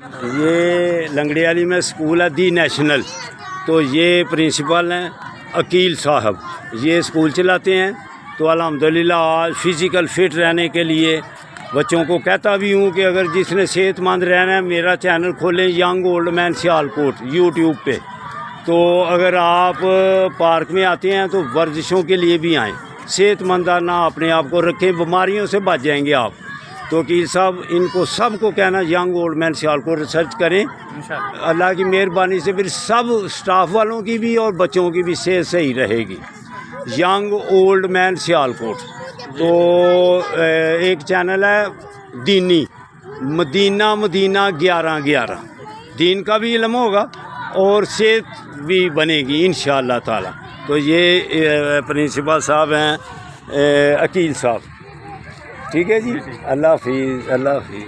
ये लंगड़ियाली में स्कूल है दी नेशनल, तो ये प्रिंसिपल हैं अकील साहब, ये स्कूल चलाते हैं। तो अल्हम्दुलिल्लाह आज फ़िज़िकल फ़िट रहने के लिए बच्चों को कहता भी हूँ कि अगर जिसने सेहतमंद रहना है मेरा चैनल खोलें young old man Sialkot YouTube पे। तो अगर आप पार्क में आते हैं तो वर्जिशों के लिए भी आएँ, सेहतमंदाना अपने आप को रखें, बीमारियों से बच जाएंगे आप। तो वकील साहब इनको सबको कहना young old man Sialkot research करें, अल्लाह की मेहरबानी से फिर सब स्टाफ वालों की भी और बच्चों की भी सेहत सही रहेगी। Young old man Sialkot. तो एक चैनल है दीनी मदीना 1111, दीन का भी इल्म होगा और सेहत भी बनेगी इंशाअल्लाह ताला। तो ये प्रिंसिपल साहब हैं अकील साहब, ठीक है जी। अल्लाह हाफिज़, अल्लाह हाफिज़।